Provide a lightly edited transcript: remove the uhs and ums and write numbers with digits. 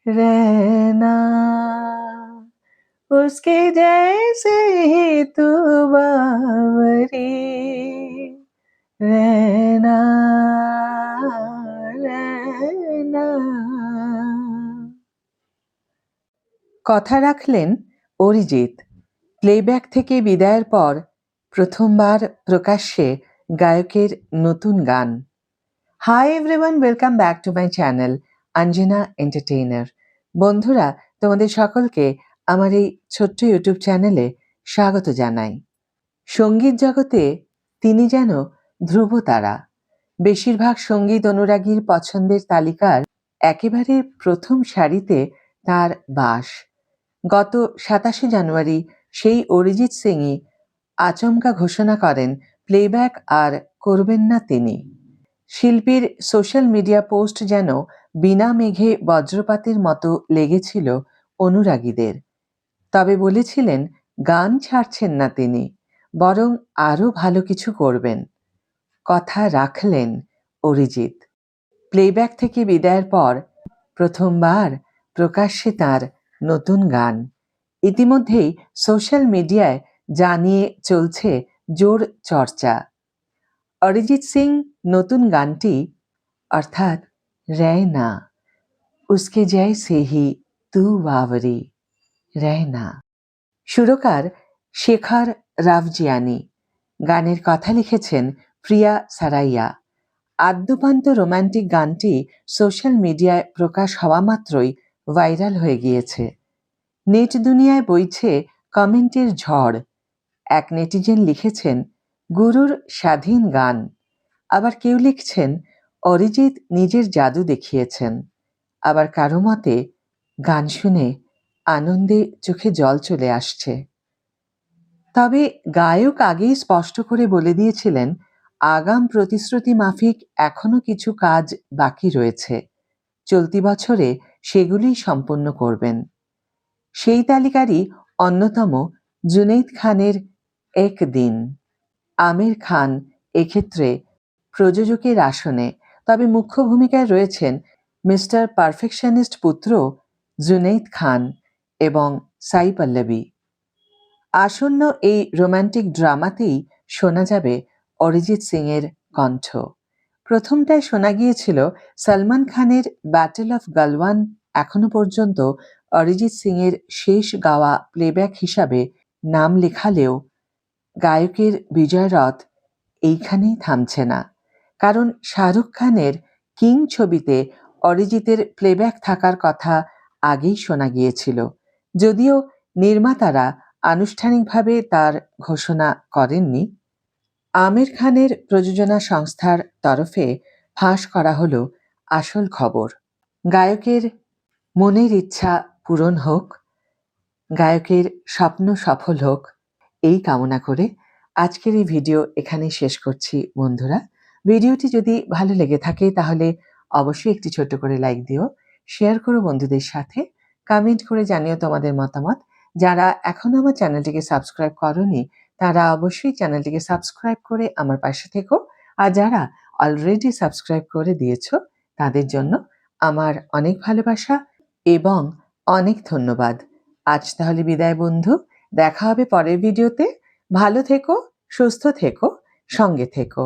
रहना उसके जैसे ही तू बावरी रहना रहना। কথা রাখলেন অরিজিৎ। প্লেব্যাক থেকে বিদায়ের পর প্রথমবার প্রকাশ্যে গায়কের নতুন গান। Hi everyone, welcome back to my channel Anjana entertainer. বন্ধুরা, তোমাদের সকলকে আমার এই ছোট্ট ইউটিউব চ্যানেলে স্বাগত জানাই। সঙ্গীত জগতে তিনি যেন ধ্রুবতারা। বেশিরভাগ সঙ্গীত অনুরাগীর পছন্দের তালিকার একেবারে প্রথম সারিতে তার বাস। গত ২৭শে জানুয়ারি সেই অরিজিৎ সিংই আচমকা ঘোষণা করেন প্লেব্যাক আর করবেন না তিনি। শিল্পীর সোশ্যাল মিডিয়া পোস্ট যেন বিনা মেঘে বজ্রপাতের মতো লেগেছিল অনুরাগীদের। তবে বলেছিলেন গান ছাড়ছেন না তিনি, বরং আরও ভালো কিছু করবেন। কথা রাখলেন অরিজিৎ। প্লেব্যাক থেকে বিদায়ের পর প্রথমবার প্রকাশ্যে তাঁর নতুন গান। ইতিমধ্যেই সোশ্যাল মিডিয়ায় যা নিয়ে চলছে জোর চর্চা। অরিজিৎ সিং নতুন গানটি অর্থাৎ রैना उसके जैसे ही तू बावरी रैना। সুরকার শেখর রাভজিয়ানি, গানের কথা লিখেছেন প্রিয়া সারাইয়া। আদ্যোপান্ত রোম্যান্টিক গানটি সোশ্যাল মিডিয়ায় প্রকাশ হওয়া মাত্রই ভাইরাল হয়ে গিয়েছে। নেট দুনিয়ায় বইছে কমেন্টের ঝড়। এক নেটিজেন লিখেছেন গুরুর স্বাধীন গান, আবার কেউ লিখছেন অরিজিৎ নিজের জাদু দেখিয়েছেন, আবার কারো মতে গান শুনে আনন্দে চোখে জল চলে আসছে। তবে গায়ক আগেই স্পষ্ট করে বলে দিয়েছিলেন আগাম প্রতিশ্রুতি মাফিক এখনো কিছু কাজ বাকি রয়েছে, চলতি বছরে সেগুলি সম্পন্ন করবেন। সেই তালিকারই অন্যতম জুনেদ খানের এক দিন। আমির খান এক্ষেত্রে প্রযোজকের আসনে, তবে মুখ্য ভূমিকায় রয়েছেন মিস্টার পারফেকশনিস্ট পুত্র জুনেদ খান এবং সাই পল্লবী। আসন্ন এই রোম্যান্টিক ড্রামাতেই শোনা যাবে অরিজিৎ সিংয়ের কণ্ঠ। প্রথমটায় শোনা গিয়েছিল সলমান খানের ব্যাটল অফ গালওয়ান এখনো পর্যন্ত অরিজিৎ সিংয়ের শেষ গাওয়া প্লেব্যাক হিসাবে নাম লেখালেও গায়কের বিজয় রথ এইখানেই থামছে না। কারণ শাহরুখ খানের কিং ছবিতে অরিজিতের প্লেব্যাক থাকার কথা আগেই শোনা গিয়েছিল, যদিও নির্মাতারা আনুষ্ঠানিকভাবে তার ঘোষণা করেননি। আমির খানের প্রযোজনা সংস্থার তরফে ফাঁস করা হলো আসল খবর। গায়কের মনের ইচ্ছা পূরণ হোক, গায়কের স্বপ্ন সফল হোক, এই কামনা করে আজকের এই ভিডিও এখানেই শেষ করছি। বন্ধুরা, ভিডিওটি যদি ভালো লেগে থাকে তাহলে অবশ্যই একটি ছোট্ট করে লাইক দিও, শেয়ার করো বন্ধুদের সাথে, কমেন্ট করে জানিও তোমাদের মতামত। যারা এখনো আমার চ্যানেলটিকে সাবস্ক্রাইব করোনি তারা অবশ্যই চ্যানেলটিকে সাবস্ক্রাইব করে আমার পাশে থেকো, আর যারা অলরেডি সাবস্ক্রাইব করে দিয়েছো তাদের জন্য আমার অনেক ভালোবাসা এবং অনেক ধন্যবাদ। আজ তাহলে বিদায় বন্ধু, দেখা হবে পরের ভিডিওতে। ভালো থেকো, সুস্থ থেকো, সঙ্গে থেকো।